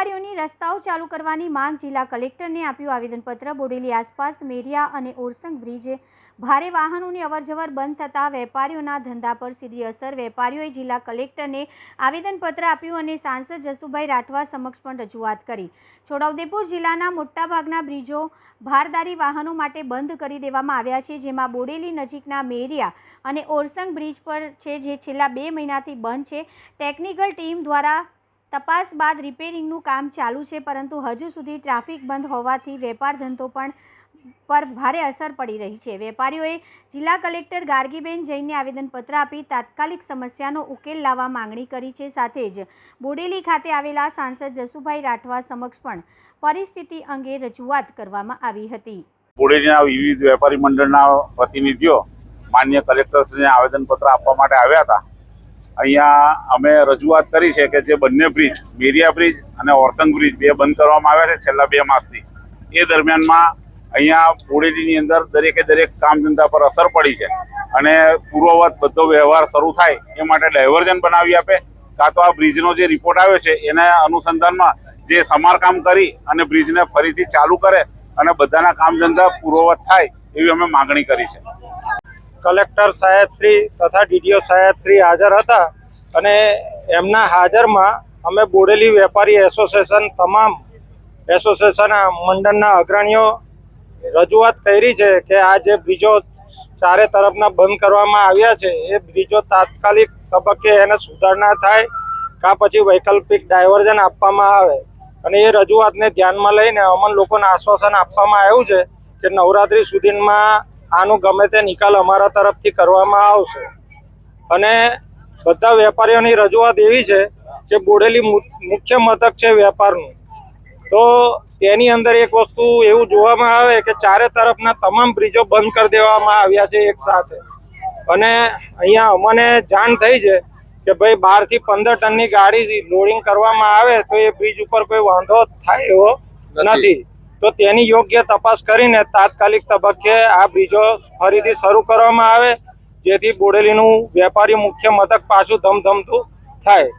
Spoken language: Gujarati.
વેપારીઓની રસ્તાઓ ચાલુ કરવાની માંગ જિલ્લા કલેક્ટરને આપ્યું આવેદનપત્ર। બોડેલી આસપાસ મેરિયા અને ઓરસંગ બ્રિજ ભારે વાહનોની અવરજવર બંધ થતાં વેપારીઓના ધંધા પર સીધી અસર। વેપારીઓએ જિલ્લા કલેક્ટરને આવેદનપત્ર આપ્યું અને સાંસદ જસુભાઈ રાઠવા સમક્ષ પણ રજૂઆત કરી। છોટાઉદેપુર જિલ્લાના મોટાભાગના બ્રિજો ભારદારી વાહનો માટે બંધ કરી દેવામાં આવ્યા છે, જેમાં બોડેલી નજીકના મેરિયા અને ઓરસંગ બ્રિજ પર છે, જે છેલ્લા 2 મહિનાથી બંધ છે। ટેકનિકલ ટીમ દ્વારા તપાસ બાદ રિપેરિંગનું કામ ચાલુ છે, પરંતુ હજુ સુધી ટ્રાફિક બંધ હોવાથી વેપાર ધંધો પર ભારે અસર પડી રહી છે। વેપારીઓએ જિલ્લા કલેક્ટર ગાર્ગીબેન જૈનને આવેદનપત્ર આપી તાત્કાલિક સમસ્યાનો ઉકેલ લાવવા માંગણી કરી છે। સાથે જ બોડેલી ખાતે આવેલા સાંસદ જસુભાઈ રાઠવા સમક્ષ પણ પરિસ્થિતિ અંગે રજૂઆત કરવામાં આવી હતી। બોડેલીના વિવિધ વેપારી મંડળના પ્રતિનિધિઓ માન્ય કલેક્ટરશ્રીને આવેદનપત્ર આપવા માટે આવ્યા હતા। અહીંયા અમે રજૂઆત કરી છે કે જે બંને બ્રિજ મેરિયા બ્રિજ અને ઓરસંગ બ્રિજ બે બંધ કરવામાં આવ્યા છે છેલ્લા 2 માસથી। એ દરમિયાનમાં અહીંયા બોડેલીની અંદર દરેક કામ ધંધા પર અસર પડી છે અને પૂર્વવત બધો વ્યવહાર શરૂ થાય એ માટે ડાયવર્ઝન બનાવી આપે, કાં તો આ બ્રિજનો જે રિપોર્ટ આવ્યો છે એના અનુસંધાનમાં જે સમારકામ કરી અને બ્રિજને ફરીથી ચાલુ કરે અને બધાના કામ ધંધા પૂર્વવત થાય એવી અમે માગણી કરી છે। કલેક્ટર સાહેબશ્રી તથા ડીડીઓ સાહેબશ્રી હાજર હતા અને એમના હાજરમાં અમે બોડેલી વેપારી એસોસિએશન તમામ એસોસિએશન મંડળના અગ્રણીઓ રજૂઆત કરી છે કે આ જે બ્રિજો ચારે તરફના બંધ કરવામાં આવ્યા છે એ બ્રિજો તાત્કાલિક તબક્કે એને સુધારણા થાય કાં પછી વૈકલ્પિક ડાયવર્ઝન આપવામાં આવે। અને એ રજૂઆતને ધ્યાનમાં લઈને અમને લોકોને આશ્વાસન આપવામાં આવ્યું છે કે નવરાત્રી સુધીમાં આનું ગમે તે નિકાલ અમારા તરફથી કરવામાં આવશે। અને બધા વેપારીઓની રજૂઆત એવી છે કે બોડેલી મુખ્ય મથક છે વેપારનું, તો તેની અંદર એક વસ્તુ એવું જોવામાં આવે કે ચારે તરફના તમામ બ્રિજો બંધ કરી દેવામાં આવ્યા છે એક સાથે। અને અહીંયા અમને જાણ થઈ છે કે ભાઈ 12 થી 15 ટનની ગાડી લોડિંગ કરવામાં આવે તો એ બ્રિજ ઉપર કોઈ વાંધો થાય એવો નથી, તો તેની યોગ્ય તપાસ કરીને તાત્કાલિક તબક્કે આ બ્રિજો ફરીથી શરૂ કરવામાં આવે, જેથી બોડેલીનું વેપારી મુખ્ય મથક પાછું ધમધમતું થાય।